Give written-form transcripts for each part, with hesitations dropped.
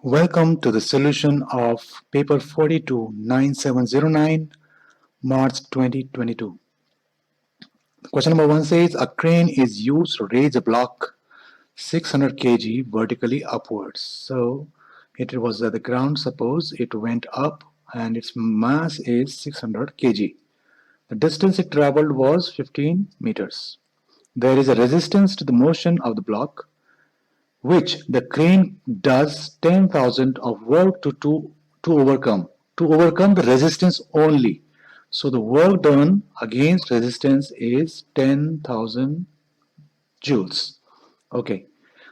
Welcome to the solution of paper 429709, March 2022. Question number 1 says a crane is used to raise a block 600 kg vertically upwards. So it was at the ground, suppose it went up and its mass is 600 kg. The distance it traveled was 15 meters. There is a resistance to the motion of the block, which the crane does 10,000 of work to overcome the resistance only. So the work done against resistance is 10,000 joules. Okay,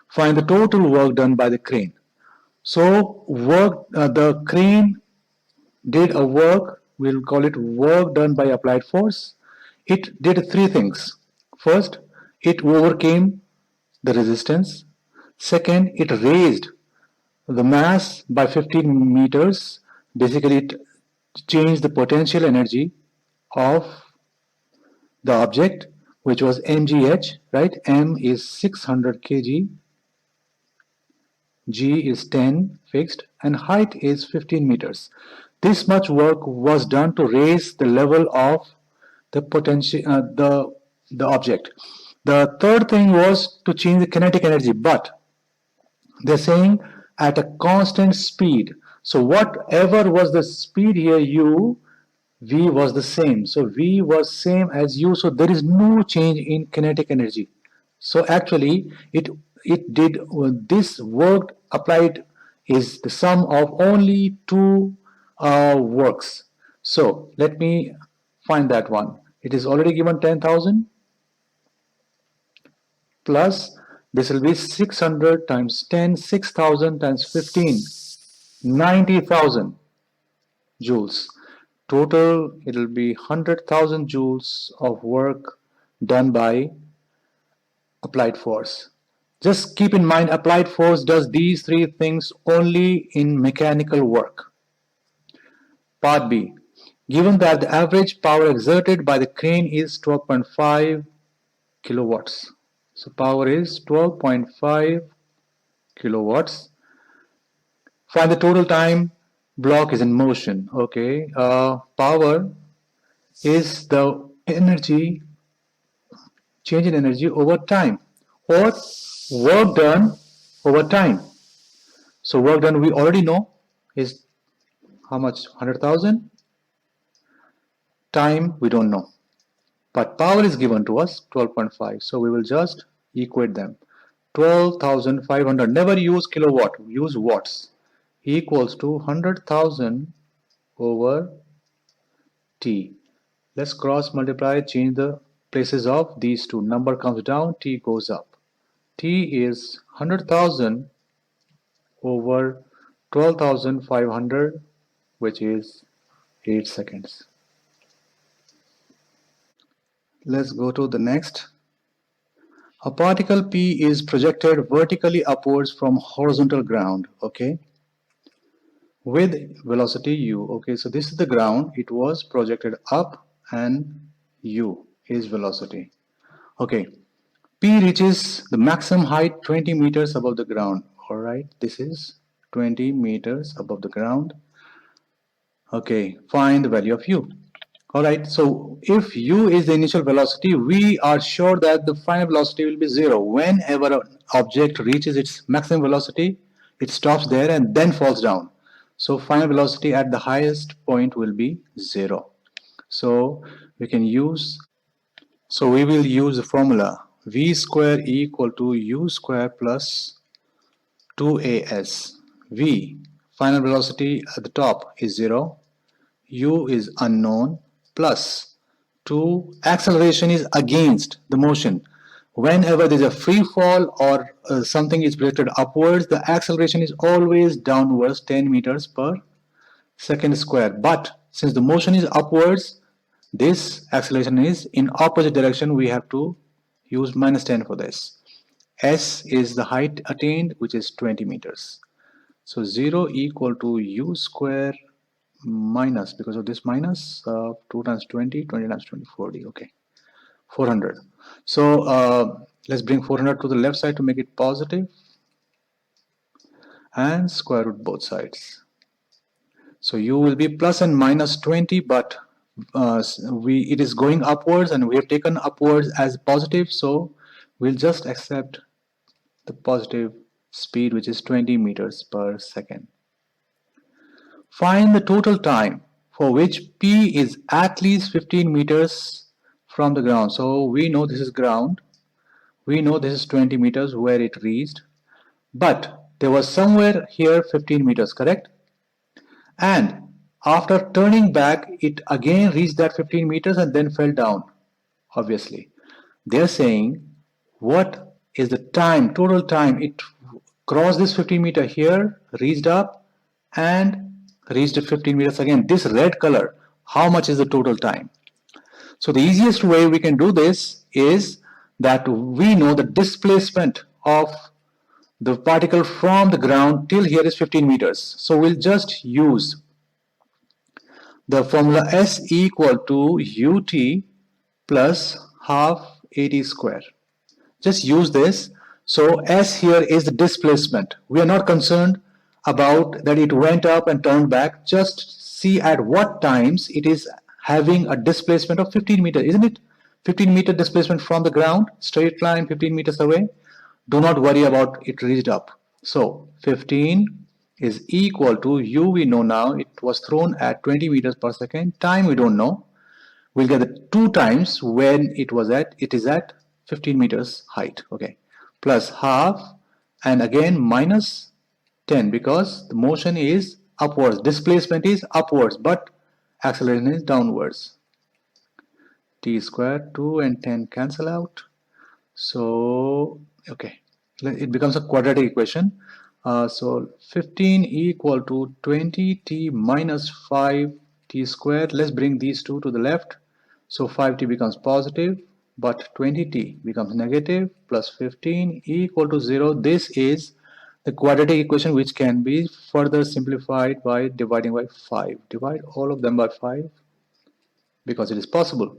find the total work done by the crane. So the crane did a work, we'll call it work done by applied force. It did three things. First, it overcame the resistance. Second, it raised the mass by 15 meters. Basically, it changed the potential energy of the object, which was mgh, right? M is 600 kg, G is 10 fixed, and height is 15 meters. This much work was done to raise the level of the potential, the object. The third thing was to change the kinetic energy, but they're saying at a constant speed. So whatever was the speed here, u, v was the same. So v was same as u. So there is no change in kinetic energy. So actually, it did this work applied is the sum of only two works. So let me find that one. It is already given 10,000 plus this will be 600 times 10, 6,000 times 15, 90,000 joules. Total, it will be 100,000 joules of work done by applied force. Just keep in mind, applied force does these three things only in mechanical work. Part B. Given that the average power exerted by the crane is 12.5 kilowatts. So power is 12.5 kilowatts. Find the total time block is in motion. Okay, power is the energy, change in energy over time, or work done over time. So work done we already know is how much? 100,000. Time we don't know, but power is given to us 12.5. So we will just equate them. 12,500. Never use kilowatt, use watts. Equals to 100,000 over T. Let's cross multiply, change the places of these two. Number comes down, T goes up. T is 100,000 over 12,500, which is 8 seconds. Let's go to the next. A particle P is projected vertically upwards from horizontal ground, okay, with velocity u. Okay, so this is the ground, it was projected up, and u is velocity. Okay, P reaches the maximum height 20 meters above the ground. All right, this is 20 meters above the ground. Okay, find the value of u. All right, so if u is the initial velocity, we are sure that the final velocity will be 0. Whenever an object reaches its maximum velocity, it stops there and then falls down. So final velocity at the highest point will be 0. So we can use, so we will use the formula v square equal to u square plus 2as. V, final velocity at the top is 0, u is unknown, plus 2, acceleration is against the motion. Whenever there is a free fall or something is projected upwards, the acceleration is always downwards 10 meters per second square. But since the motion is upwards, this acceleration is in opposite direction. We have to use minus 10 for this. S is the height attained, which is 20 meters. So 0 equal to u square minus, because of this minus, 2 times 20, 20 times 20, 40, okay, 400. So let's bring 400 to the left side to make it positive. and square root both sides. So u will be plus and minus 20, but it is going upwards and we have taken upwards as positive, so we'll just accept the positive speed, which is 20 meters per second. Find the total time for which p is at least 15 meters from the ground. So we know this is ground, we know this is 20 meters where it reached, but there was somewhere here 15 meters, correct? And after turning back, it again reached that 15 meters and then fell down, obviously. They're saying, what is the time, total time it crossed this 15 meter here, reached up, and reached 15 meters again. This red color, how much is the total time? So the easiest way we can do this is that we know the displacement of the particle from the ground till here is 15 meters. So we'll just use the formula S equal to ut plus half at square. Just use this. So S here is the displacement. We are not concerned about that it went up and turned back. Just see at what times it is having a displacement of 15 meters, isn't it? 15 meter displacement from the ground, straight line 15 meters away. Do not worry about it reached up. So 15 is equal to u, we know now it was thrown at 20 meters per second. Time we don't know. We'll get the 2 times when it is at 15 meters height. Okay, plus half and again minus 10 because the motion is upwards, displacement is upwards, but acceleration is downwards. T square, 2 and 10 cancel out. So okay, it becomes a quadratic equation. So 15 equal to 20t minus 5t squared. Let's bring these two to the left. So 5t becomes positive, but 20t becomes negative, plus 15 equal to 0. This is the quadratic equation which can be further simplified by dividing by 5. Divide all of them by 5 because it is possible.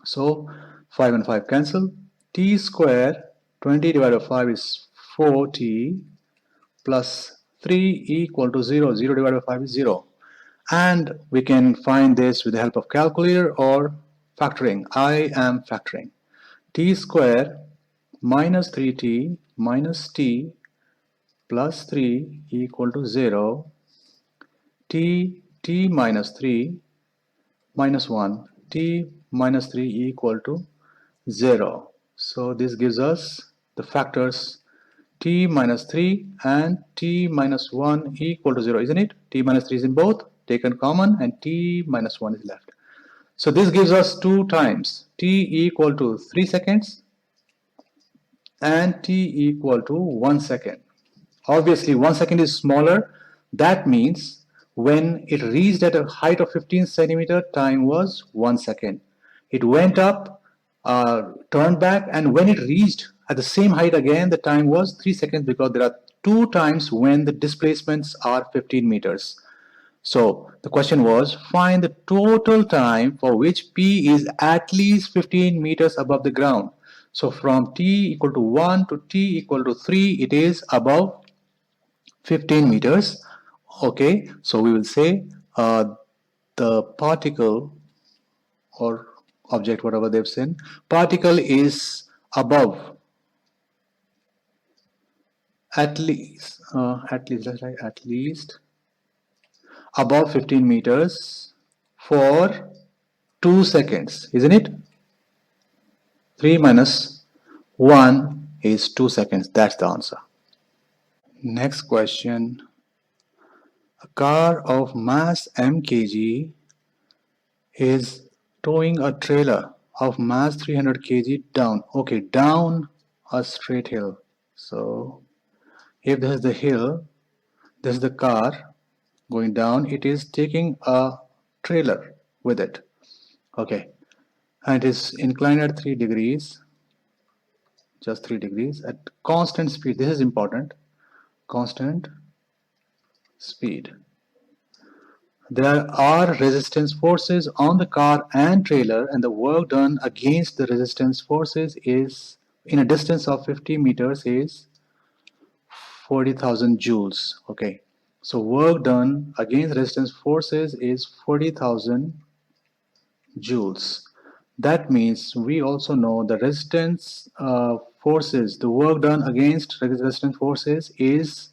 So 5 and 5 cancel. T square 20 divided by 5 is 4t plus 3 equal to 0. 0 divided by 5 is 0. And we can find this with the help of calculator or factoring. I am factoring. T square minus 3t minus t plus 3 equal to 0. T minus 3 minus 1. T minus 3 equal to 0. So this gives us the factors t minus 3 and t minus 1 equal to 0, isn't it? T minus 3 is in both, taken common, and t minus 1 is left. So this gives us 2 times t equal to 3 seconds and t equal to 1 second. Obviously 1 second is smaller. That means when it reached at a height of 15 centimeter, time was 1 second. It went up, turned back, and when it reached at the same height again, the time was 3 seconds because there are 2 times when the displacements are 15 meters. So the question was, find the total time for which P is at least 15 meters above the ground. So from T equal to 1 to T equal to 3, it is above 15 meters. Okay, so we will say the particle or object, whatever they've said, particle is above at least above 15 meters for 2 seconds, isn't it? 3 minus 1 is 2 seconds. That's the answer. Next question. A car of mass m kg is towing a trailer of mass 300 kg down. Okay, down a straight hill. So if this is the hill, this is the car going down, it is taking a trailer with it. Okay, and it is inclined at 3 degrees, just 3 degrees at constant speed. This is important, constant speed. There are resistance forces on the car and trailer, and the work done against the resistance forces is in a distance of 50 meters is 40,000 joules. Okay, so work done against resistance forces is 40,000 joules. That means we also know the resistance forces, the work done against resistance forces is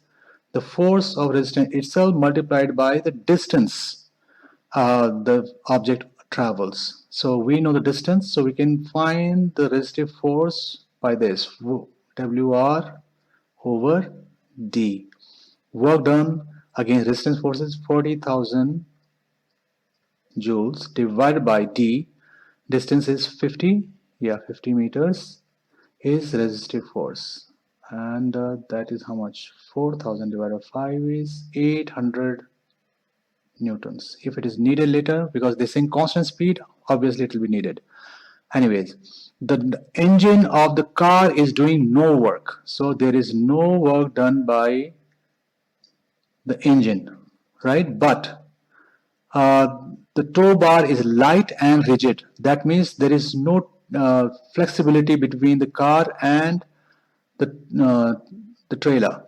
the force of resistance itself multiplied by the distance the object travels. So we know the distance, so we can find the resistive force by this WR over D. Work done against resistance forces 40,000 joules divided by D. Distance is 50, yeah, 50 meters is resistive force. And that is how much? 4,000 divided by 5 is 800 newtons. If it is needed later, because they sing constant speed, obviously it will be needed. Anyways, the engine of the car is doing no work. So there is no work done by the engine, right? But the tow bar is light and rigid. That means there is no flexibility between the car and the trailer.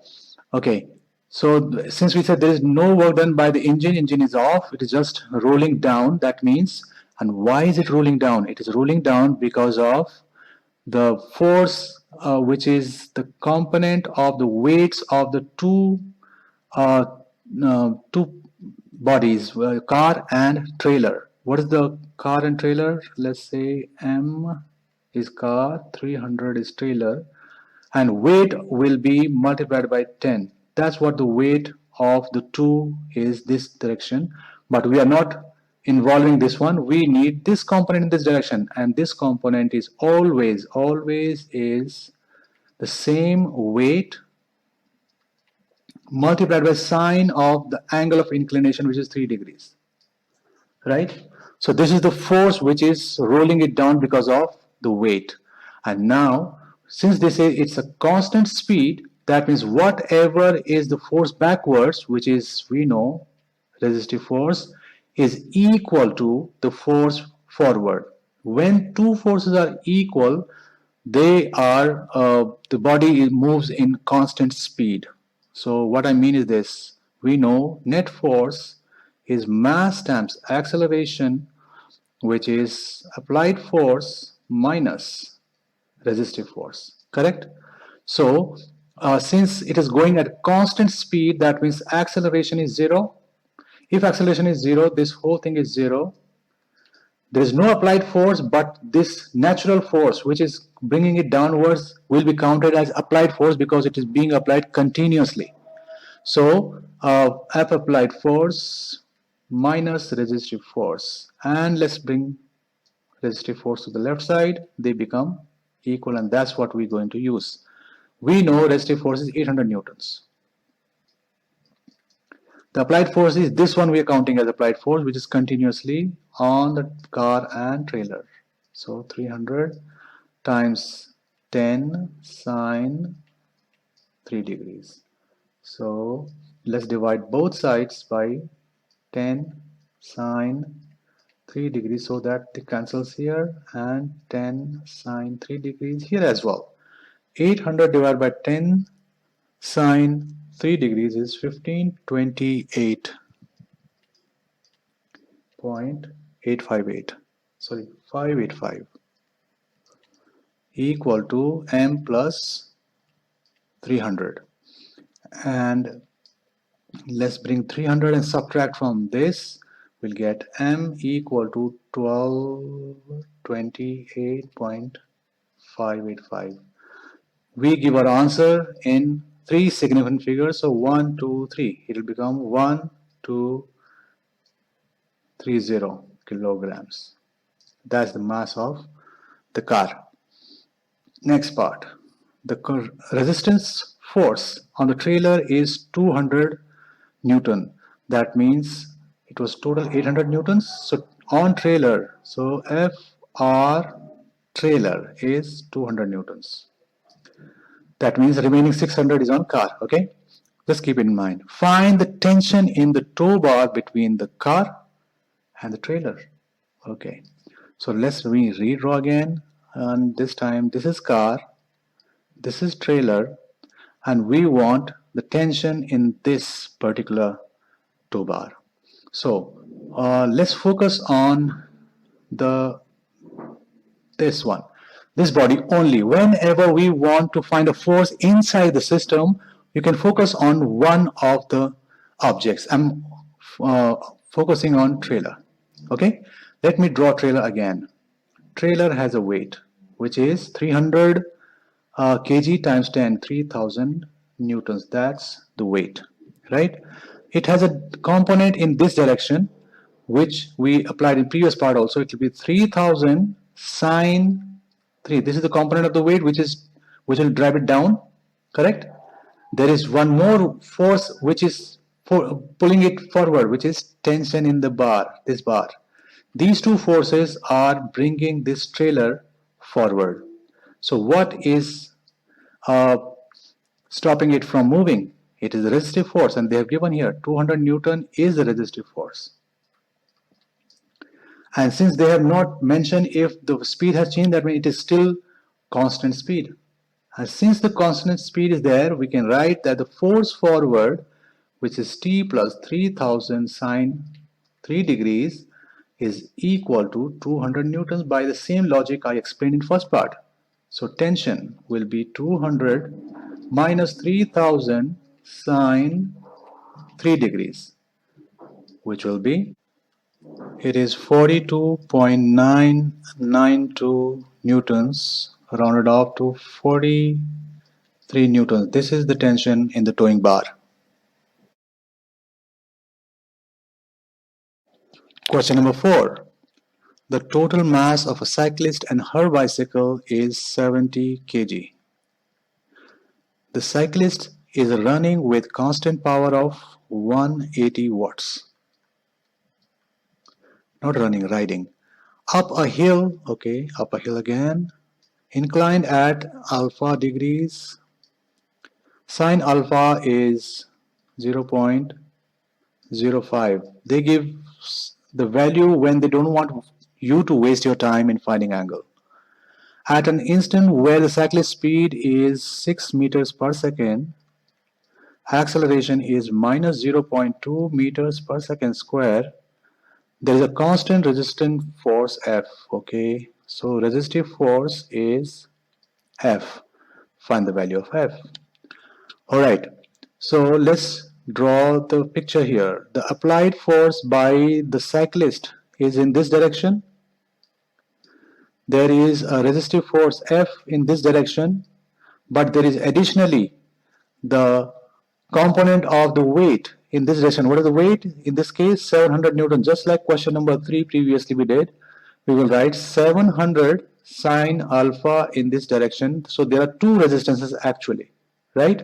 Okay, so since we said there is no work done by the engine is off, it is just rolling down. That means, and why is it rolling down? It is rolling down because of the force which is the component of the weights of the uh, two bodies, car and trailer. What is the car and trailer? Let's say M is car, 300 is trailer, and weight will be multiplied by 10. That's what the weight of the two is, this direction, but we are not involving this one. We need this component in this direction, and this component is always is the same weight multiplied by sine of the angle of inclination, which is 3 degrees, right? So this is the force which is rolling it down because of the weight. And now, since they say it's a constant speed, that means whatever is the force backwards, which is, we know, resistive force, is equal to the force forward. When two forces are equal, they are the body moves in constant speed. So what I mean is this: we know net force is mass times acceleration, which is applied force minus resistive force, correct? So since it is going at constant speed, that means acceleration is zero. If acceleration is zero, this whole thing is zero. There is no applied force, but this natural force which is bringing it downwards will be counted as applied force because it is being applied continuously. So F applied force minus resistive force, and let's bring resistive force to the left side. They become equal, and that's what we're going to use. We know resistive force is 800 newtons. The applied force is this one we are counting as applied force, which is continuously on the car and trailer. So 300 times 10 sine 3 degrees. So let's divide both sides by 10 sine 3 degrees so that it cancels here, and 10 sine 3 degrees here as well. 800 divided by 10 sine 3 degrees is 1528.858. Sorry, 585 equal to m plus 300. And let's bring 300 and subtract from this. We'll get m equal to 1228.585. We give our answer in 3 significant figures. So 1, 2, 3. It will become 1230 kilograms. That's the mass of the car. Next part. The resistance force on the trailer is 200 Newton. That means it was total 800 newtons. So on trailer, so FR trailer is 200 newtons. That means the remaining 600 is on car, okay? Just keep it in mind. Find the tension in the tow bar between the car and the trailer. Okay, so let's redraw again. And this time, this is car, this is trailer, and we want the tension in this particular tow bar. So let's focus on the this one, this body only. Whenever we want to find a force inside the system, you can focus on one of the objects. I'm uh, focusing on trailer. Okay, let me draw trailer again. Trailer has a weight which is 300 kg times 10, 3000 newtons. That's the weight, right? It has a component in this direction which we applied in previous part also. It will be 3000 sine 3. This is the component of the weight which will drive it down, correct? There is one more force which is pulling it forward, which is tension in the bar, this bar. These two forces are bringing this trailer forward. So what is uh, stopping it from moving? It is the resistive force, and they have given here 200 Newton is the resistive force. And since they have not mentioned if the speed has changed, that means it is still constant speed. And since the constant speed is there, we can write that the force forward, which is T plus 3000 sine 3 degrees, is equal to 200 newtons by the same logic I explained in first part. So tension will be 200 minus 3000 sine 3 degrees, which will be, it is 42.992 newtons, rounded off to 43 newtons. This is the tension in the towing bar. Question number 4. The total mass of a cyclist and her bicycle is 70 kg. The cyclist is running with constant power of 180 watts. Not running, riding. Up a hill, okay, up a hill again. Inclined at alpha degrees. Sine alpha is 0.05. They give the value when they don't want you to waste your time in finding angle. At an instant where the cyclist speed is 6 meters per second, acceleration is minus 0.2 meters per second square, there is a constant resistant force F, okay? So resistive force is F. Find the value of F. Alright, so let's draw the picture here. The applied force by the cyclist is in this direction. There is a resistive force F in this direction, but there is additionally the component of the weight in this direction. What is the weight? In this case, 700 Newton. Just like question number 3 previously we did, we will write 700 sine alpha in this direction. So there are two resistances actually, right?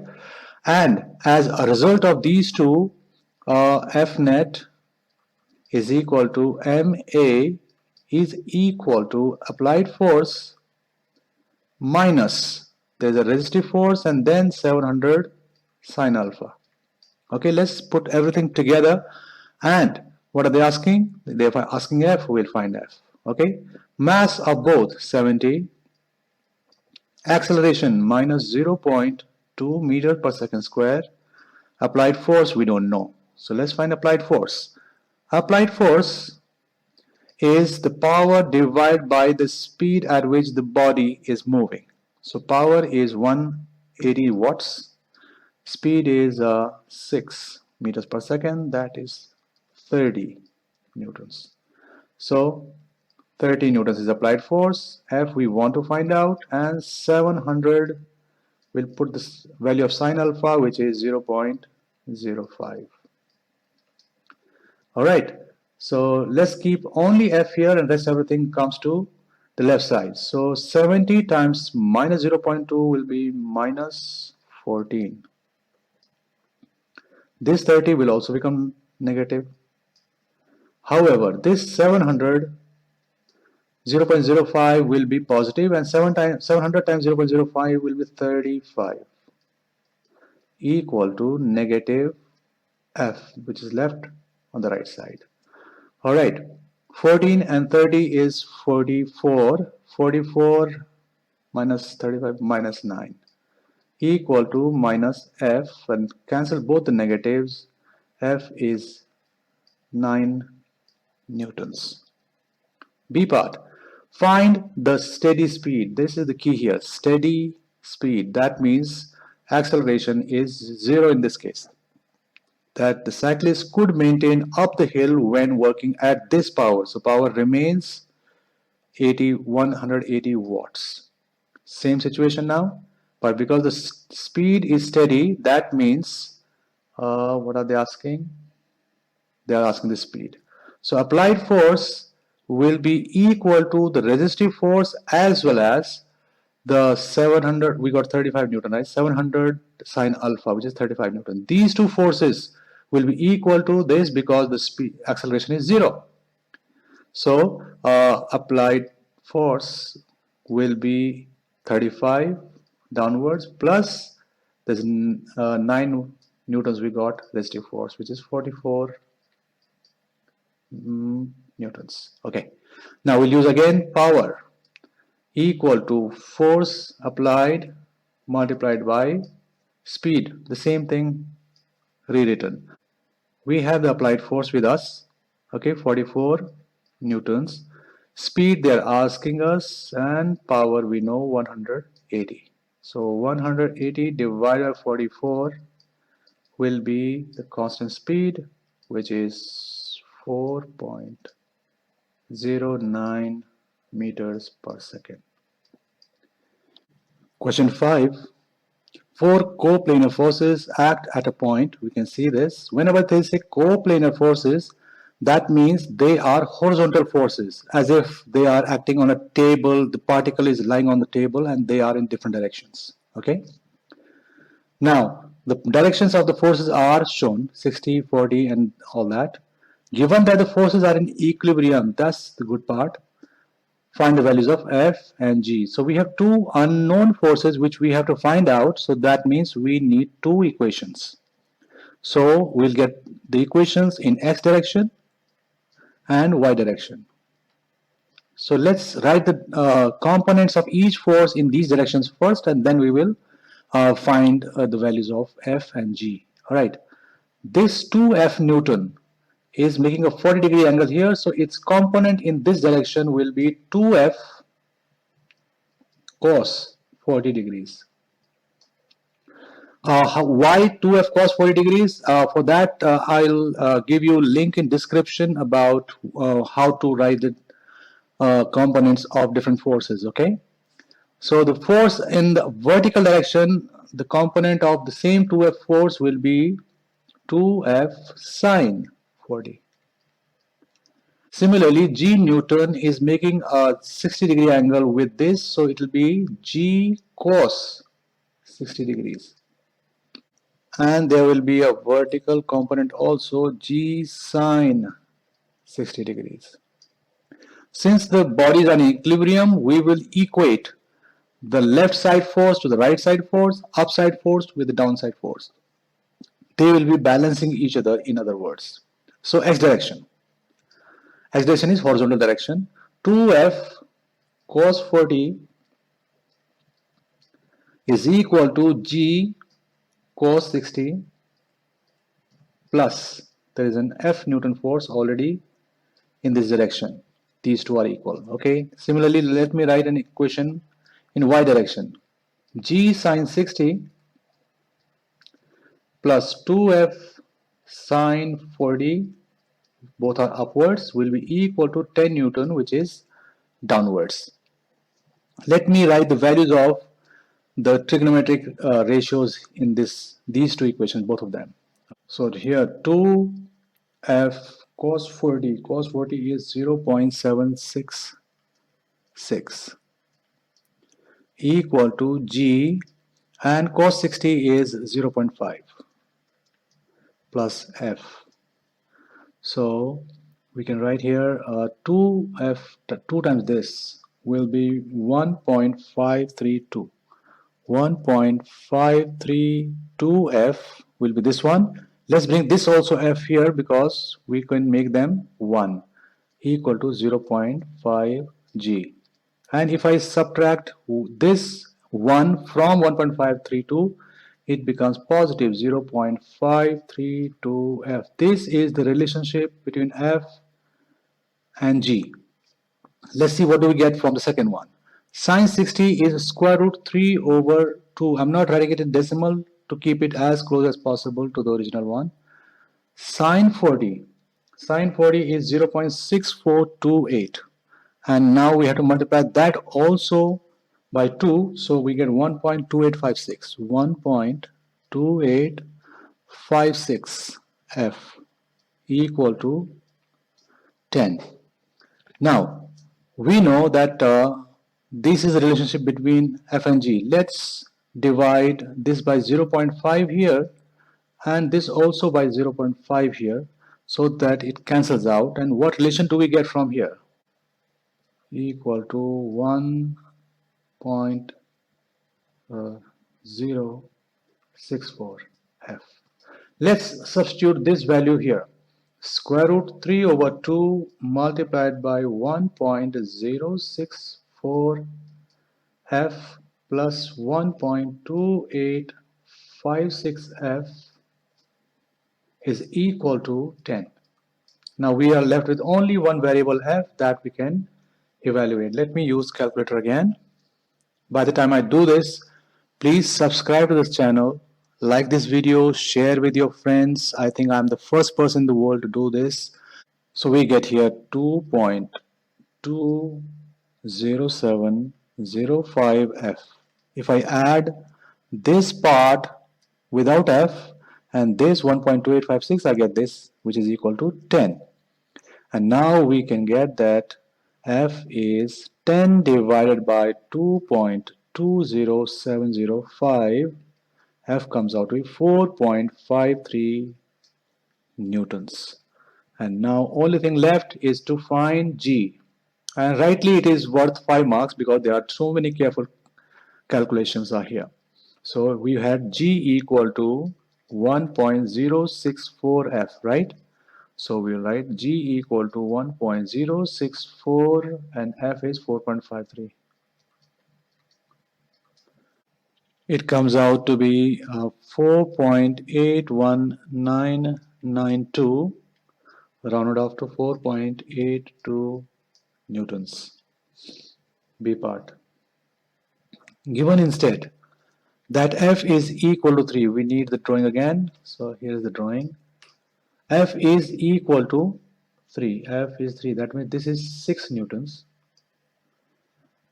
And as a result of these two, F net is equal to MA is equal to applied force minus, there's a resistive force and then 700 sine alpha. Okay, let's put everything together. And what are they asking? They're asking F, we'll find F. Okay, mass of both 70, acceleration minus 0.2 meter per second square, applied force we don't know. So let's find applied force. Applied force is the power divided by the speed at which the body is moving. So power is 180 watts, speed is 6 meters per second, that is 30 newtons. So 30 newtons is applied force, F we want to find out, and 700, we'll put this value of sine alpha which is 0.05. Alright, so let's keep only F here and rest everything comes to the left side. So 70 times minus 0.2 will be minus 14. This 30 will also become negative. However, this 700, 0.05 will be positive, and 700 times 0.05 will be 35, equal to negative F, which is left on the right side. Alright, 14 and 30 is 44. 44 minus 35 minus 9 equal to minus F, and cancel both the negatives. F is 9 newtons. B part. Find the steady speed. This is the key here. Steady speed. That means acceleration is 0 in this case. That the cyclist could maintain up the hill when working at this power. So power remains 180 watts. Same situation now, but because the speed is steady, that means what are they asking? They are asking the speed. So applied force will be equal to the resistive force as well as the 700, we got 35 Newton, right? 700 sine alpha, which is 35 Newton. These two forces will be equal to this because the speed acceleration is 0. So applied force will be 35 downwards plus there's 9 newtons we got resistive force, which is 44 newtons. Okay, now we'll use again power equal to force applied multiplied by speed, the same thing rewritten. We have the applied force with us, okay, 44 newtons. Speed they are asking us, and power we know 180. So 180 divided by 44 will be the constant speed, which is 4.09 meters per second. Question 5. Four coplanar forces act at a point. We can see this. Whenever they say coplanar forces, that means they are horizontal forces, as if they are acting on a table. The particle is lying on the table and they are in different directions. Okay. Now, the directions of the forces are shown 60, 40, and all that. Given that the forces are in equilibrium, that's the good part. Find the values of F and G. So we have two unknown forces which we have to find out. So that means we need two equations. So we'll get the equations in X direction and Y direction. So let's write the components of each force in these directions first, and then we will find the values of F and G. All right. This 2F Newton is making a 40-degree angle here. So its component in this direction will be 2F cos 40 degrees. Why 2F cos 40 degrees? For that, I'll give you a link in description about how to write the components of different forces, okay? So the force in the vertical direction, the component of the same 2F force will be 2F sine 40. Similarly, G Newton is making a 60-degree angle with this, so it will be G cos 60 degrees. And there will be a vertical component also, G sine 60 degrees. Since the bodies are in equilibrium, we will equate the left side force to the right side force, upside force with the downside force. They will be balancing each other, in other words. So X direction. X direction is horizontal direction. 2F cos 40 is equal to G cos 60 plus there is an F Newton force already in this direction. These two are equal. Okay. Similarly, let me write an equation in Y direction. G sine 60 plus 2F sine 40, both are upwards, will be equal to 10 Newton, which is downwards. Let me write the values of the trigonometric ratios in these two equations, both of them. So here 2F cos 40 is 0.766 equal to G, and cos 60 is 0.5 plus F. So we can write here 2F, 2 times this will be 1.532. 1.532F will be this one. Let's bring this also F here because we can make them 1 equal to 0.5G. And if I subtract this 1 from 1.532, it becomes positive 0.532 f. This is the relationship between f and g. Let's see what do we get from the second one. Sine 60 is square root 3 over 2. I'm not writing it in decimal to keep it as close as possible to the original one. Sine 40. Sine 40 is 0.6428. And now we have to multiply that also by 2. So we get 1.2856. 1.2856 f equal to 10. Now, we know that this is a relationship between f and g. Let's divide this by 0.5 here and this also by 0.5 here so that it cancels out. And what relation do we get from here? Equal to 1.064 f. Let's substitute this value here. Square root 3 over 2 multiplied by 1.064 f plus 1.2856 f is equal to 10. Now we are left with only one variable f that we can evaluate. Let me use calculator again. By the time I do this, please subscribe to this channel, like this video, share with your friends. I think I'm the first person in the world to do this. So we get here 2.20705 f. If I add this part without f and this 1.2856, I get this, which is equal to 10. And now we can get that f is 10 divided by 2.20705. F comes out to be 4.53 newtons. And now only thing left is to find g. And rightly it is worth 5 marks because there are so many careful calculations are here. So we had g equal to 1.064 f, right? So we'll write g equal to 1.064 and f is 4.53. It comes out to be 4.81992, rounded off to 4.82 newtons. B part. Given instead that f is equal to 3, we need the drawing again. So here is the drawing. F is equal to 3. F is 3. That means this is 6 newtons.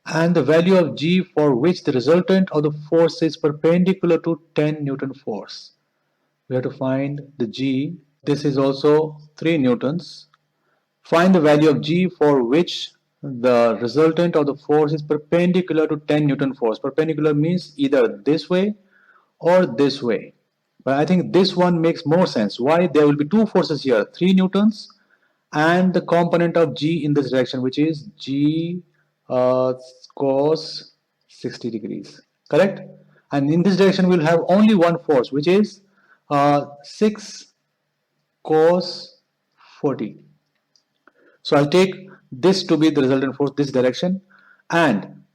And the value of G for which the resultant of the force is perpendicular to 10 Newton force. We have to find the G. This is also 3 newtons. Find the value of G for which the resultant of the force is perpendicular to 10 Newton force. Perpendicular means either this way or this way. But I think this one makes more sense. Why? There will be two forces here, 3 newtons and the component of G in this direction, which is G cos 60 degrees. Correct? And in this direction, we'll have only one force, which is 6 cos 40. So I'll take this to be the resultant force, this direction, and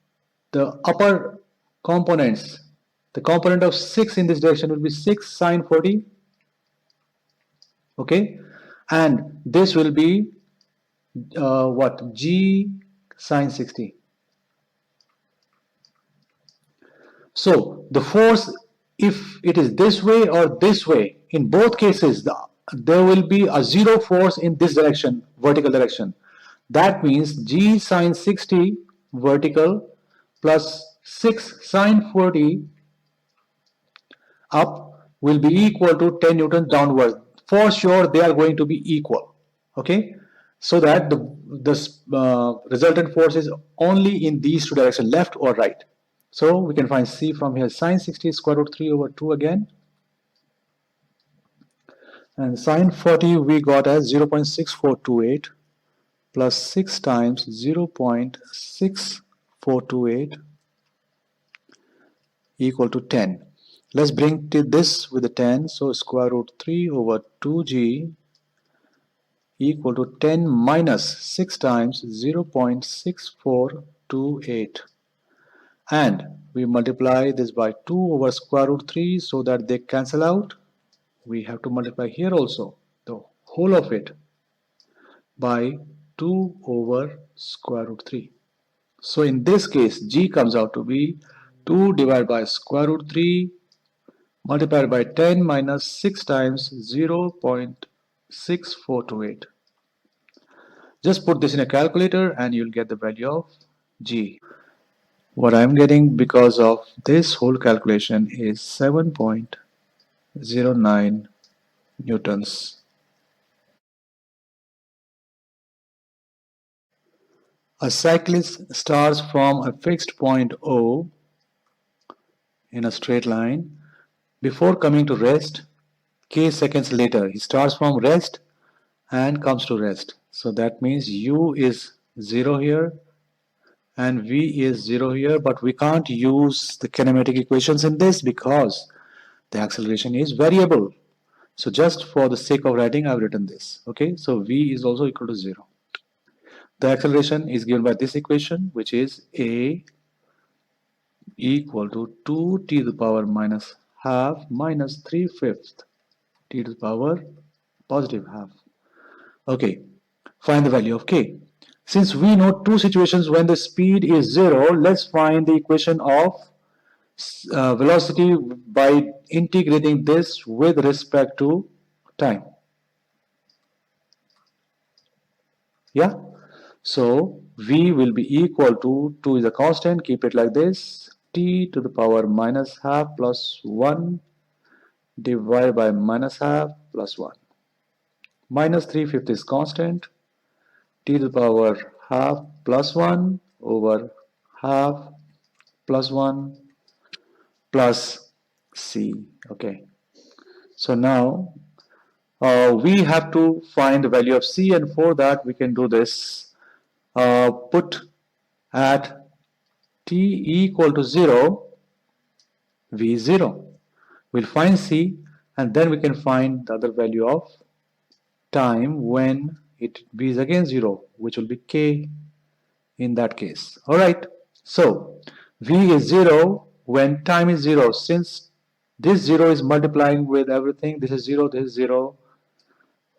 the upper components, the component of 6 in this direction will be 6 sine 40, okay, and this will be what? G sine 60. So the force, if it is this way or this way, in both cases, there will be a zero force in this direction, vertical direction. That means G sine 60 vertical plus 6 sine 40 up will be equal to 10 newtons downward. For sure, they are going to be equal. Okay, so that the resultant force is only in these two directions, left or right. So we can find C from here. Sine 60 is square root 3 over 2 again. And sine 40 we got as 0.6428 plus 6 times 0.6428 equal to 10. Let's bring this with the 10. So square root 3 over 2g equal to 10 minus 6 times 0.6428. and we multiply this by 2 over square root 3 so that they cancel out. We have to multiply here also the whole of it by 2 over square root 3. So in this case, g comes out to be 2 divided by square root 3 multiplied by 10 minus 6 times 0.6428. Just put this in a calculator and you'll get the value of g. What I'm getting because of this whole calculation is 7.09 newtons. A cyclist starts from a fixed point O in a straight line. Before coming to rest, k seconds later, he starts from rest and comes to rest. So that means u is 0 here and v is 0 here, but we can't use the kinematic equations in this because the acceleration is variable. So just for the sake of writing, I've written this. Okay, so v is also equal to 0. The acceleration is given by this equation, which is a equal to 2 t to the power minus half minus 3/5 t to the power positive half. Okay, find the value of k. Since we know two situations when the speed is 0, let's find the equation of velocity by integrating this with respect to time. Yeah, so v will be equal to 2 is a constant, keep it like this, t to the power minus half plus 1 divided by minus half plus 1. Minus 3/5 is constant, t to the power half plus 1 over half plus 1 plus c. Okay, so now we have to find the value of c, and for that we can do this. Put at t equal to 0, v is 0. We'll find c, and then we can find the other value of time when v is again 0, which will be k in that case. Alright, so v is 0 when time is 0. Since this 0 is multiplying with everything, this is 0, this is 0,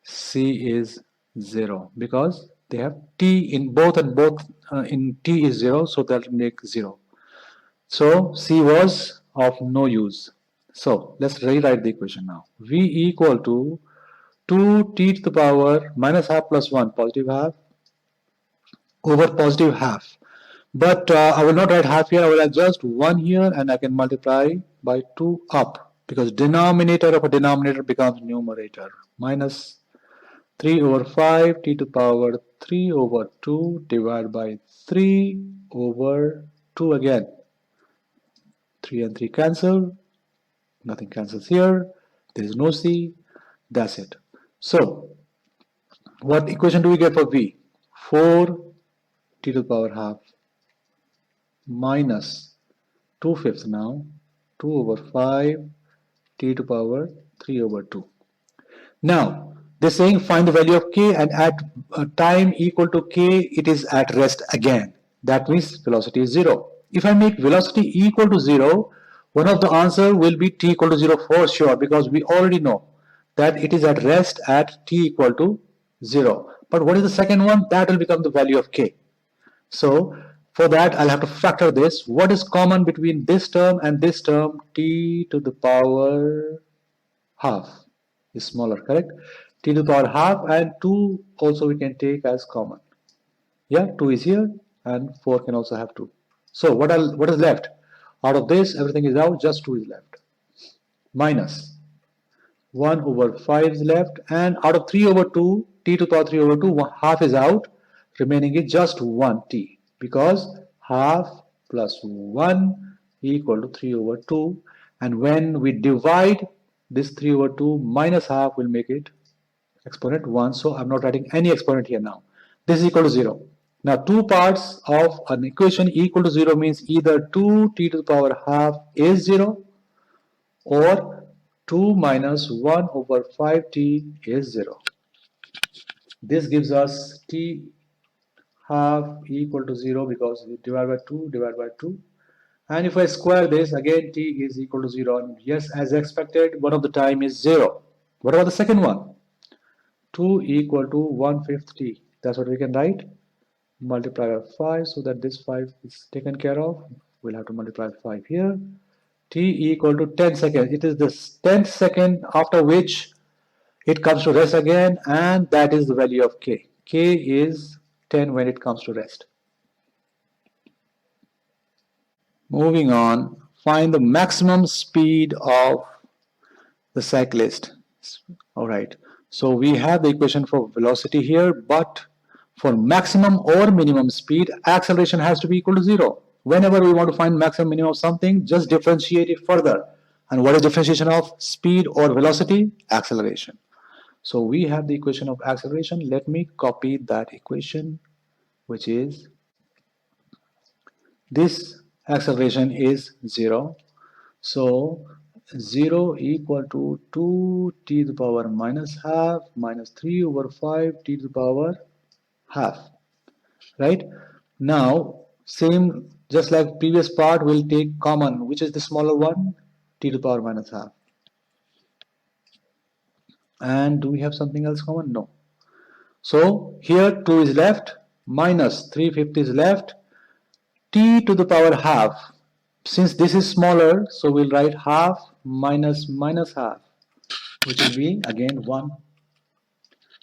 c is 0 because they have t in both, and both in t is 0, so that will make 0. So c was of no use. So let's rewrite the equation now. v equal to 2t to the power minus half plus 1 positive half over positive half. But I will not write half here, I will add just 1 here and I can multiply by 2 up because denominator of a denominator becomes numerator. Minus 3 over 5 t to the power 3 over 2 divided by 3 over 2 again. 3 and 3 cancel, nothing cancels here, there is no c, that's it. So what equation do we get for v? 4 t to the power half minus 2/5 now, 2 over 5 t to the power 3 over 2. Now they're saying find the value of k, and at time equal to k it is at rest again. That means velocity is 0. If I make velocity equal to 0, one of the answer will be t equal to 0 for sure, because we already know that it is at rest at t equal to 0. But what is the second one? That will become the value of k. So for that I'll have to factor this. What is common between this term and this term? T to the power half is smaller, correct? T to the power half, and 2 also we can take as common. Yeah, 2 is here and 4 can also have 2. So what is left? Out of this everything is out, just 2 is left. Minus 1 over 5 is left, and out of 3 over 2, t to the power 3 over 2, half is out, remaining is just 1 t, because half plus 1 equal to 3 over 2, and when we divide this 3 over 2 minus half will make it exponent 1, so I'm not writing any exponent here now. This is equal to 0. Now two parts of an equation equal to 0 means either 2t to the power half is 0 or 2 minus 1 over 5t is 0. This gives us t half equal to 0 because we divide by 2, divide by 2. And if I square this, again t is equal to 0. And yes, as expected, one of the time is 0. What about the second one? 2 equal to 1/5 t. That's what we can write. Multiply by 5 so that this 5 is taken care of. We'll have to multiply 5 here. T equal to 10 seconds. It is the 10th second after which it comes to rest again, and that is the value of k. K is 10 when it comes to rest. Moving on, find the maximum speed of the cyclist. All right. So we have the equation for velocity here, but for maximum or minimum speed, acceleration has to be equal to 0. Whenever we want to find maximum minimum of something, just differentiate it further. And what is differentiation of speed or velocity? Acceleration. So we have the equation of acceleration. Let me copy that equation, which is this acceleration is 0. So 0 equal to 2t to the power minus half minus 3 over 5t to the power half. Right? Now, same, just like previous part, we'll take common, which is the smaller one, t to the power minus half. And do we have something else common? No. So here 2 is left, minus 3/5 is left, t to the power half. Since this is smaller, so we'll write half minus minus half, which will be again 1.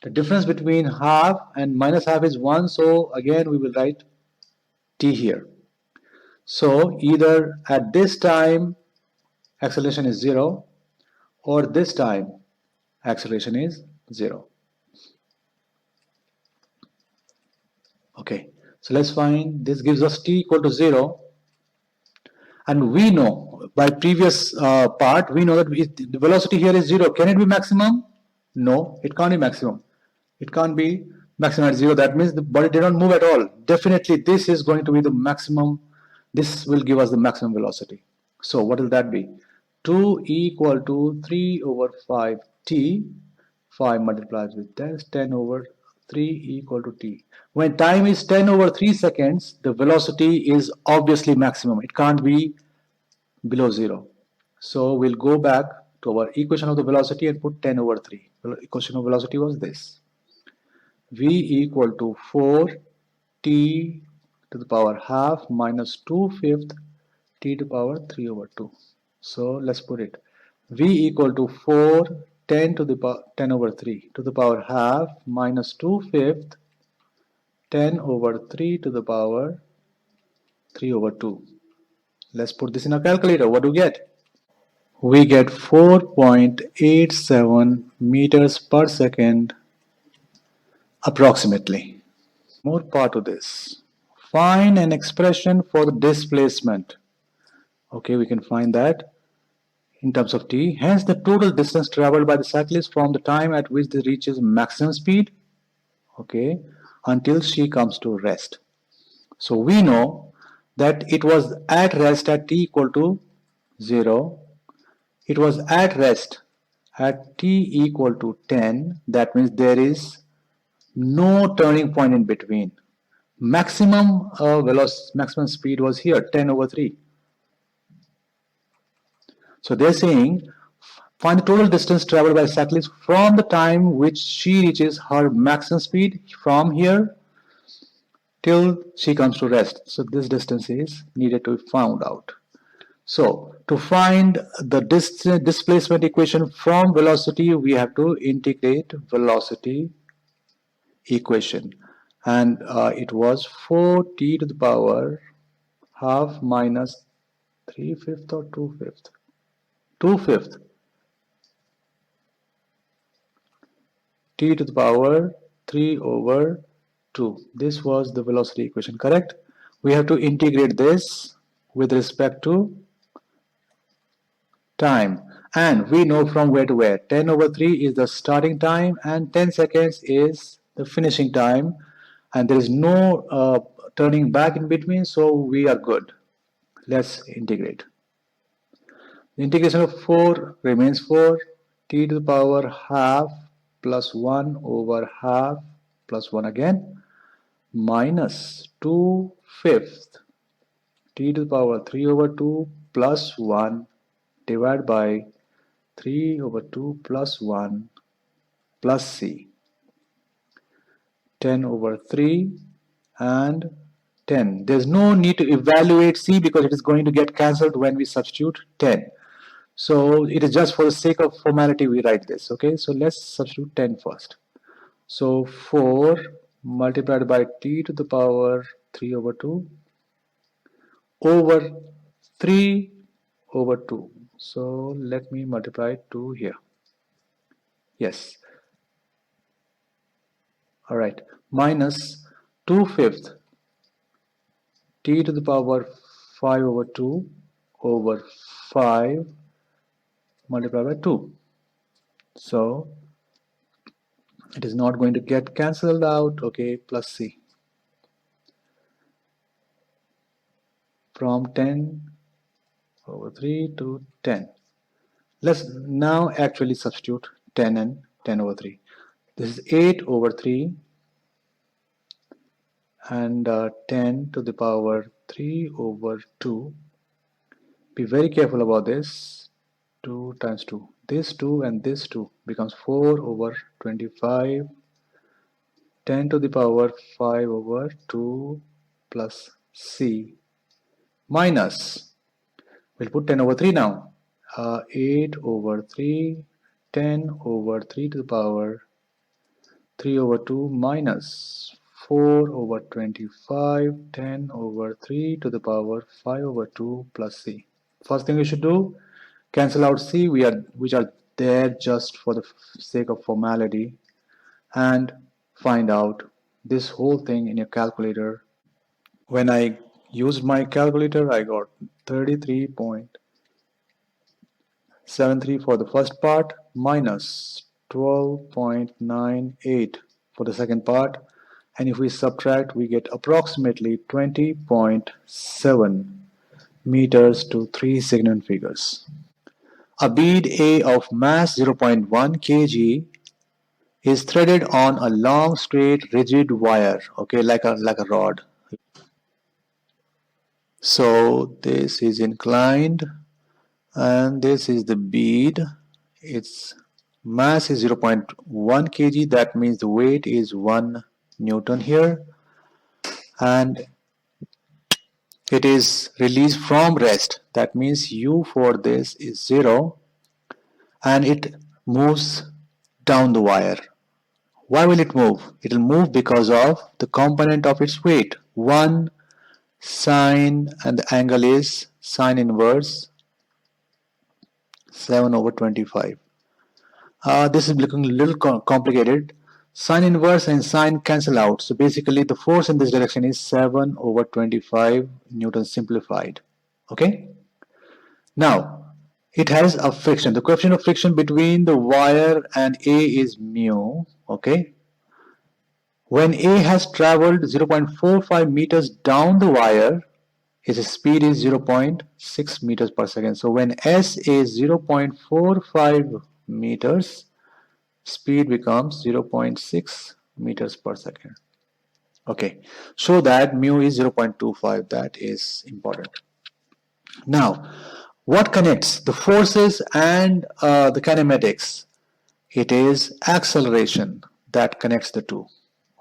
The difference between half and minus half is 1, so again we will write t here. So either at this time acceleration is 0 or this time acceleration is 0. Okay, so let's find, this gives us t equal to 0, and we know by previous part, we know that the velocity here is 0. Can it be maximum? No, it can't be maximum. It can't be maximum at 0. That means the body did not move at all. Definitely this is going to be the maximum. This will give us the maximum velocity. So what will that be? 2 equal to 3 over 5t. 5 multiplies with 10, 10 over 3 equal to t. When time is 10 over 3 seconds, the velocity is obviously maximum. It can't be below 0. So we'll go back to our equation of the velocity and put 10 over 3. The equation of velocity was this. V equal to 4t to the power half minus 2/5 t to the power 3 over 2. So let's put it. V equal to 4 10 to the power 10 over 3 to the power half minus 2/5 10 over 3 to the power 3 over 2. Let's put this in a calculator. What do we get? We get 4.87 meters per second approximately. More part of this. Find an expression for the displacement. Okay, we can find that in terms of t. Hence, the total distance traveled by the cyclist from the time at which they reaches maximum speed, okay, until she comes to rest. So we know that it was at rest at t equal to 0. It was at rest at t equal to 10. That means there is no turning point in between. Maximum velocity, maximum speed was here, 10 over 3. So they're saying find the total distance traveled by a cyclist from the time which she reaches her maximum speed from here till she comes to rest. So this distance is needed to be found out. So to find the displacement equation from velocity, we have to integrate velocity equation. And it was 4t to the power half minus 3/5 or 2/5. 2/5 t to the power 3 over 2. This was the velocity equation, correct? We have to integrate this with respect to time. And we know from where to where. 10 over 3 is the starting time and 10 seconds is the finishing time. And there is no turning back in between, so we are good. Let's integrate. The integration of 4 remains 4. T to the power half plus 1 over half plus 1 again minus 2/5 t to the power 3 over 2 plus 1 divided by 3 over 2 plus 1 plus c. 10 over 3 and 10. There's no need to evaluate c because it is going to get cancelled when we substitute 10. So it is just for the sake of formality we write this. Okay, so let's substitute 10 first. So 4 multiplied by t to the power 3 over 2 over 3 over 2. So let me multiply 2 here. Yes. Alright. Minus 2/5 t to the power 5 over 2 over 5 multiplied by 2. So it is not going to get cancelled out. Okay, plus c. From 10 over 3 to 10. Let's now actually substitute 10 and 10 over 3. This is 8 over 3 and 10 to the power 3 over 2. Be very careful about this. 2 times 2. This 2 and this 2 becomes 4 over 25. 10 to the power 5 over 2 plus c minus, we'll put 10 over 3 now. 8 over 3, 10 over 3 to the power 3 over 2 minus 4 over 25, 10 over 3 to the power 5 over 2 plus c. First thing we should do, cancel out c, which are there just for the sake of formality, and find out this whole thing in your calculator. When I used my calculator, I got 33.73 for the first part minus 12.98 for the second part, and if we subtract we get approximately 20.7 meters to 3 significant figures. A bead A of mass 0.1 kg is threaded on a long straight rigid wire, okay, like a rod. So this is inclined and this is the bead. Its mass is 0.1 kg, that means the weight is 1 Newton here, and it is released from rest, that means u for this is 0, and it moves down the wire. Why will it move? It will move because of the component of its weight. 1 sine, and the angle is sine inverse 7 over 25. This is looking a little complicated. Sine inverse and sine cancel out. So basically the force in this direction is 7 over 25 Newton simplified. Okay. Now it has a friction. The coefficient of friction between the wire and A is mu. Okay. When A has traveled 0.45 meters down the wire, its speed is 0.6 meters per second. So when S is 0.45 meters, speed becomes 0.6 meters per second. Okay, so that mu is 0.25. That is important. Now, what connects the forces and the kinematics? It is acceleration that connects the two.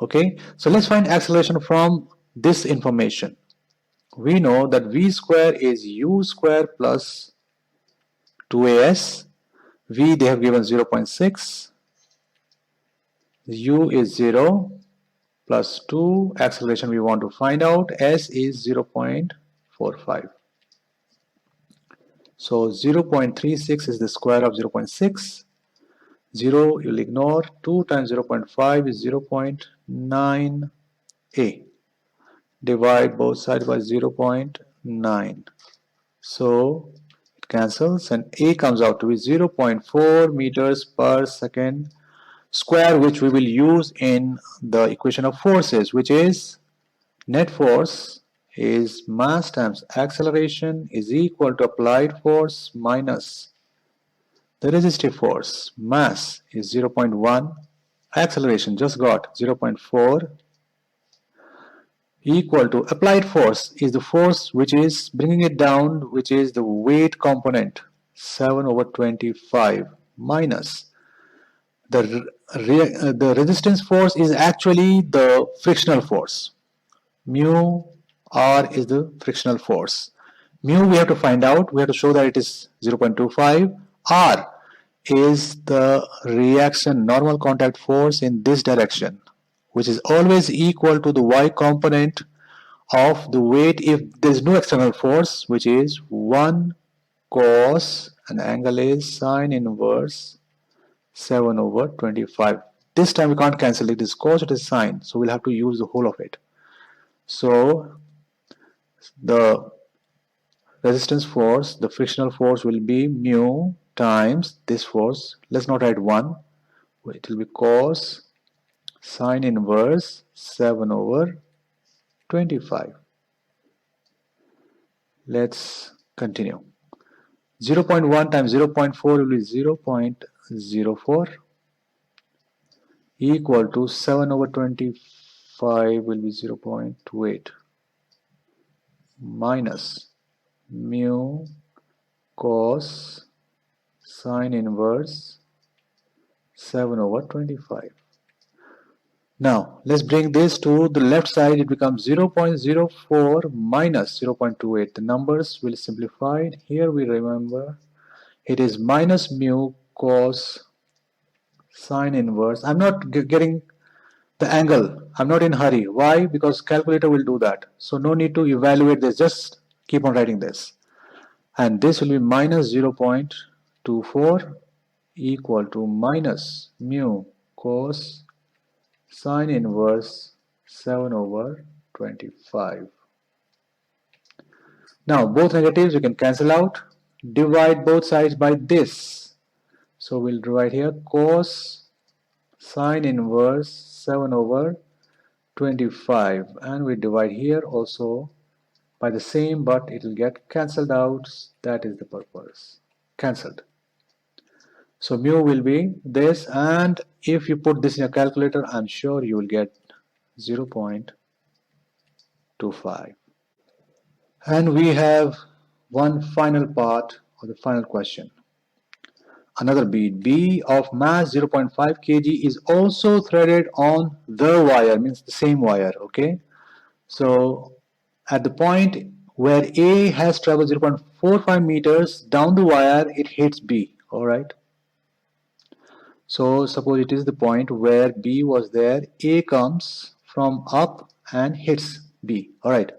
Okay, so let's find acceleration from this information. We know that v square is u square plus 2as. V they have given 0.6. U is 0 plus 2. Acceleration we want to find out. S is 0.45. So 0.36 is the square of 0.6. 0 you'll ignore. 2 times 0.5 is 0.9a. Divide both sides by 0.9. So it cancels and A comes out to be 0.4 meters per second square, which we will use in the equation of forces, which is net force is mass times acceleration is equal to applied force minus the resistive force. Mass is 0.1, acceleration just got 0.4, equal to applied force is the force which is bringing it down, which is the weight component, 7 over 25, minus the resistance force is actually the frictional force. Mu R is the frictional force. Mu we have to find out, we have to show that it is 0.25. R is the reaction normal contact force in this direction, which is always equal to the y component of the weight if there is no external force, which is 1 cos, and angle is sine inverse 7 over 25. This time we can't cancel it is cos, it is sine, so we'll have to use the whole of it. So the resistance force, the frictional force will be mu times this force. Let's not write 1. It will be cos sine inverse 7 over 25. Let's continue. 0.1 times 0.4 will be 0.04 equal to 7 over 25 will be 0.28 minus mu cos sine inverse 7 over 25. Now let's bring this to the left side. It becomes 0.04 minus 0.28. The numbers will simplify. Here we remember it is minus mu cos sine inverse. I'm not getting the angle. I'm not in hurry. Why? Because calculator will do that. So no need to evaluate this. Just keep on writing this. And this will be minus 0.24 equal to minus mu cos sine inverse 7 over 25. Now both negatives you can cancel out. Divide both sides by this. So we'll divide here cos sine inverse 7 over 25, and we divide here also by the same, but it will get cancelled out. That is the purpose. Cancelled. So mu will be this, and if you put this in a calculator, I'm sure you will get 0.25. And we have one final part of the final question. Another bead, B of mass 0.5 kg is also threaded on the wire, means the same wire, okay? So at the point where A has traveled 0.45 meters down the wire, it hits B, alright? So suppose it is the point where B was there, A comes from up and hits B, alright?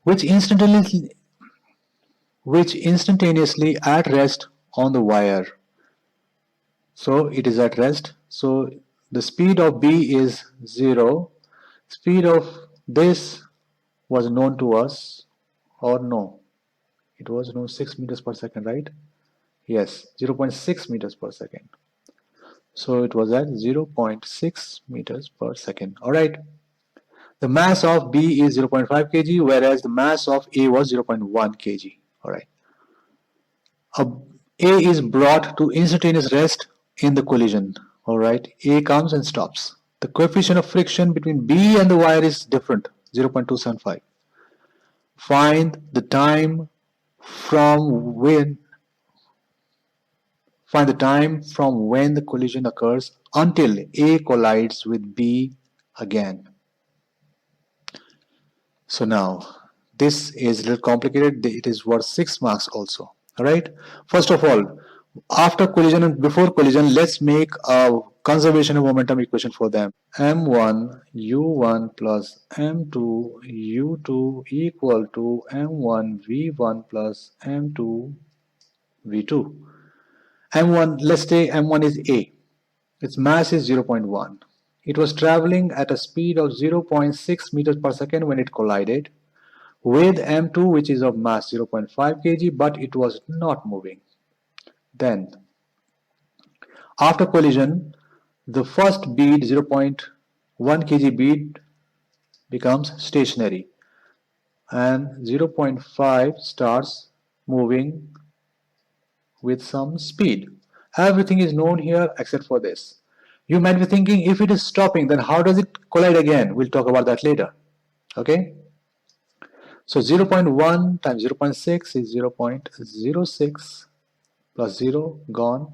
Which instantaneously at rest on the wire. So it is at rest. So the speed of B is 0. Speed of this was known to us, or no? It was no 6 meters per second, right? Yes, 0.6 meters per second. So it was at 0.6 meters per second. Alright. The mass of B is 0.5 kg, whereas the mass of A was 0.1 kg. Alright. A is brought to instantaneous rest in the collision. Alright. A comes and stops. The coefficient of friction between B and the wire is different, 0.275. Find the time from when the collision occurs until A collides with B again. So now this is a little complicated. It is worth 6 marks also. Alright. First of all, after collision and before collision, let's make a conservation of momentum equation for them. M1 U1 plus M2 U2 equal to M1 V1 plus M2 V2. M1, let's say M1 is A. Its mass is 0.1. It was traveling at a speed of 0.6 meters per second when it collided with M2, which is of mass 0.5 kg, but it was not moving. Then, after collision, the first bead, 0.1 kg bead, becomes stationary, and 0.5 starts moving with some speed. Everything is known here except for this. You might be thinking, if it is stopping, then how does it collide again? We'll talk about that later. Okay, so 0.1 times 0.6 is 0.06 plus 0 gone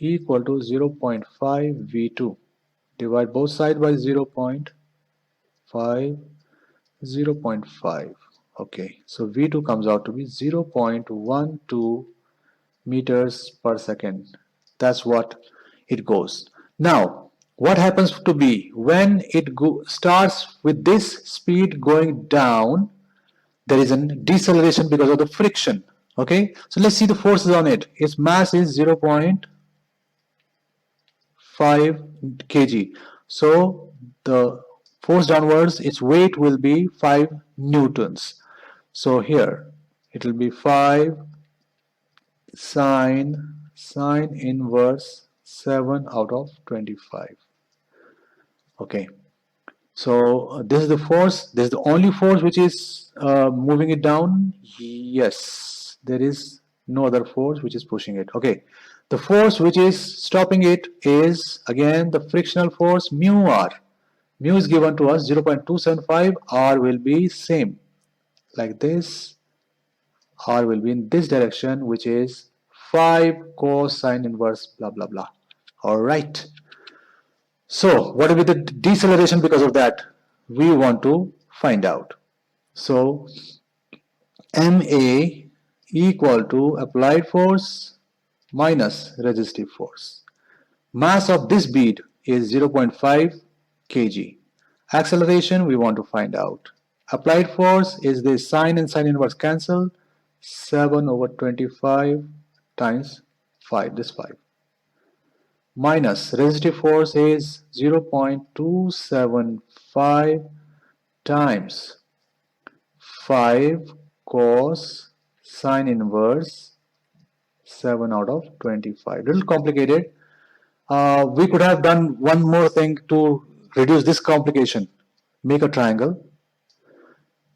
equal to 0.5 V2. Divide both sides by 0.5, 0.5. Okay, so V2 comes out to be 0.12 meters per second. That's what it goes. Now, what happens to B? When it starts with this speed going down, there is a deceleration because of the friction. Okay, so let's see the forces on it. Its mass is 0.5 kg. So the force downwards, its weight will be 5 newtons. So here it will be 5 sine inverse 7 out of 25. Okay, so this is the force. This is the only force which is moving it down. Yes, there is no other force which is pushing it. Okay, the force which is stopping it is again the frictional force mu r. Mu is given to us 0.275. R will be same like this. R will be in this direction, which is 5 cosine inverse blah blah blah. All right. So what will be the deceleration because of that? We want to find out. So MA equal to applied force minus resistive force. Mass of this bead is 0.5 kg. Acceleration we want to find out. Applied force is the sine and sine inverse cancel. 7 over 25 times 5, this 5. Minus resistive force is 0.275 times 5 cos sine inverse 7 out of 25. Little complicated. We could have done one more thing to reduce this complication. Make a triangle.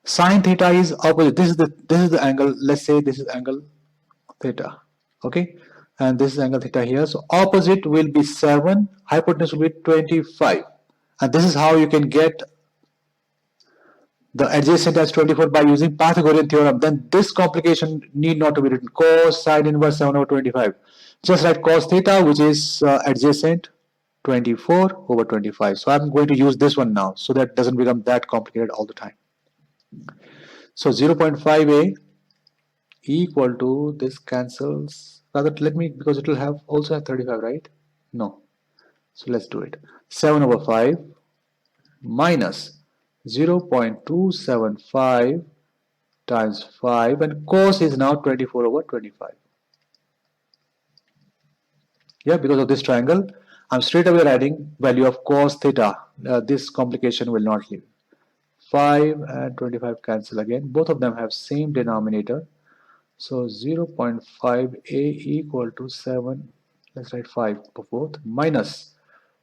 Sine theta is opposite. This is the angle. Let's say this is angle theta. Okay, and this is angle theta here. So opposite will be 7. Hypotenuse will be 25. And this is how you can get the adjacent as 24 by using Pythagorean theorem. Then this complication need not to be written. Cos sine inverse 7 over 25. Just like cos theta, which is adjacent 24 over 25. So I'm going to use this one now, so that doesn't become that complicated all the time. So 0.5a equal to, this cancels, rather let me, because it will have also have 35, right? No. So let's do it. 7 over 5 minus 0.275 times 5, and cos is now 24 over 25. Yeah, because of this triangle, I'm straight away writing value of cos theta. This complication will not leave. 5 and 25 cancel again. Both of them have same denominator. So 0.5a equal to 7. Let's write 5 for both. Minus,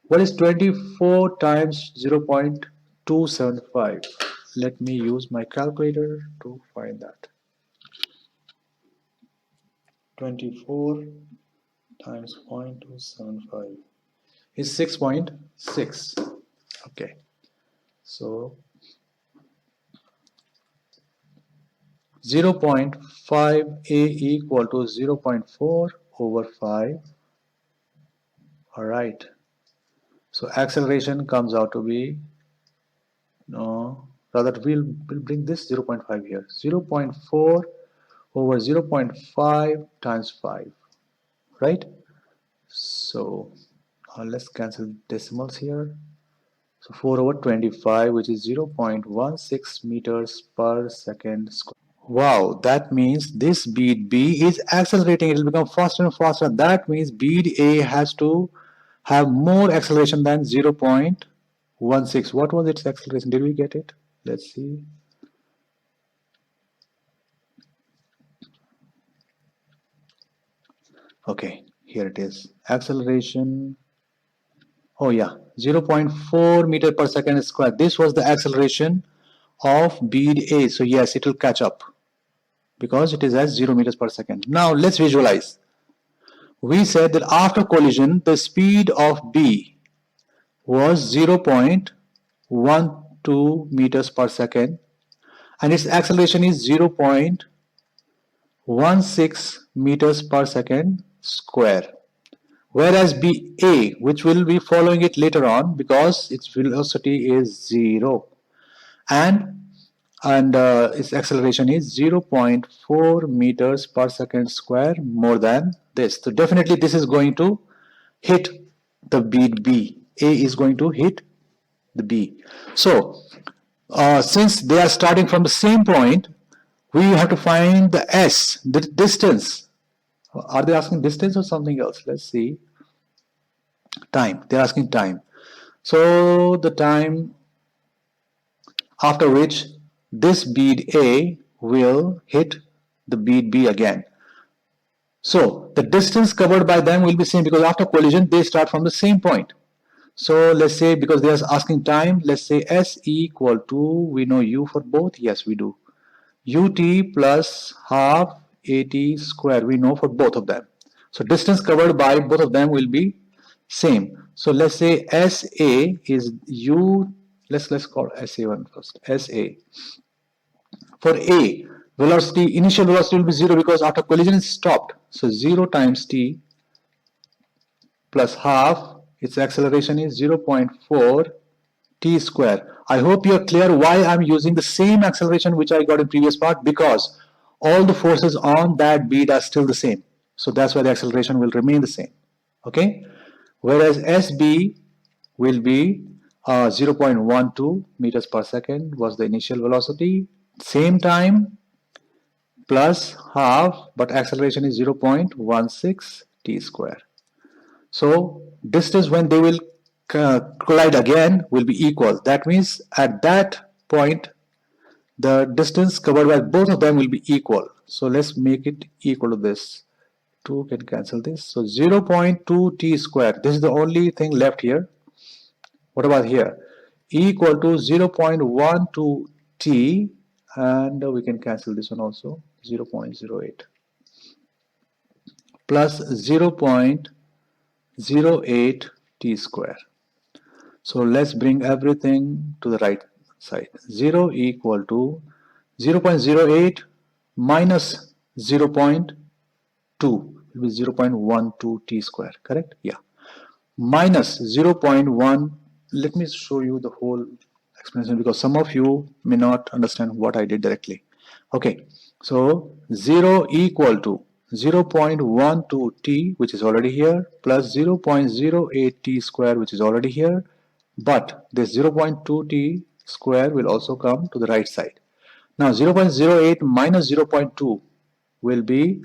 what is 24 times 0.275? Let me use my calculator to find that. 24 times 0.275 is 6.6. Okay, so 0.5a equal to 0.4 over 5. All right, so acceleration comes out to be, no, rather we'll bring this 0.5 here. 0.4 over 0.5 times 5, right? So let's cancel decimals here. So 4 over 25, which is 0.16 meters per second square. Wow, that means this bead B is accelerating. It will become faster and faster. That means bead A has to have more acceleration than 0.16. What was its acceleration? Did we get it? Let's see. Okay, here it is. Acceleration. Oh yeah, 0.4 meter per second square. This was the acceleration of bead A. So yes, it will catch up because it is at 0 meters per second. Now let's visualize. We said that after collision, the speed of B was 0.1 0.2 meters per second, and its acceleration is 0.16 meters per second square. Whereas BA, which will be following it later on because its velocity is 0, and its acceleration is 0.4 meters per second square more than this. So definitely this is going to hit the bead B. A is going to hit the B. So since they are starting from the same point, we have to find the S, the distance. Are they asking distance or something else? Let's see. Time. They're asking time. So the time after which this bead A will hit the bead B again. So the distance covered by them will be same because after collision they start from the same point. So let's say, because they are asking time, let's say S equal to, we know U for both, yes we do, ut plus half at square, we know for both of them. So distance covered by both of them will be same. So let's say SA is U, let's call SA1 first, SA. For A, velocity, initial velocity will be 0 because after collision is stopped. So 0 times t plus half, its acceleration is 0.4 t square. I hope you are clear why I'm using the same acceleration which I got in previous part, because all the forces on that bead are still the same. So that's why the acceleration will remain the same. Okay? Whereas SB will be 0.12 meters per second was the initial velocity. Same time plus half, but acceleration is 0.16 t square. So distance when they will collide again will be equal. That means at that point the distance covered by both of them will be equal. So let's make it equal to this. 2 can cancel this. So 0.2 t square. This is the only thing left here. What about here? Equal to 0.12 t, and we can cancel this one also. 0.08 plus 0.08 t square. So let's bring everything to the right side. 0 equal to 0.08 minus 0.2 will be 0.12 t square, correct? Yeah. Minus 0.1. Let me show you the whole explanation because some of you may not understand what I did directly. Okay, so 0 equal to 0.12 t, which is already here, plus 0.08 t square, which is already here, but this 0.2 t square will also come to the right side. Now 0.08 minus 0.2 will be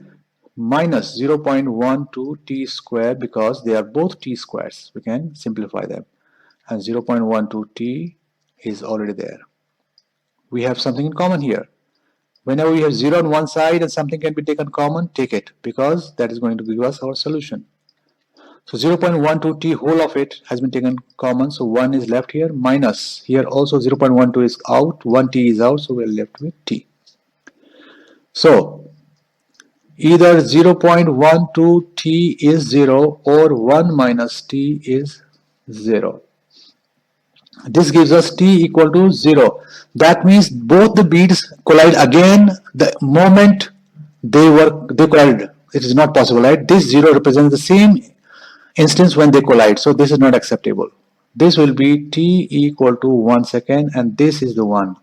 minus 0.12 t square because they are both t squares. We can simplify them, and 0.12 t is already there. We have something in common here. Whenever we have 0 on one side and something can be taken common, take it, because that is going to give us our solution. So 0.12 t, whole of it has been taken common, so 1 is left here, minus here also 0.12 is out, 1 t is out, so we are left with t. So either 0.12 t is 0 or 1 minus t is 0. This gives us t equal to 0. That means both the beads collide again the moment they collided. It is not possible, right? This 0 represents the same instance when they collide. So this is not acceptable. This will be t equal to 1 second, and this is the one.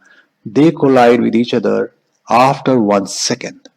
They collide with each other after 1 second.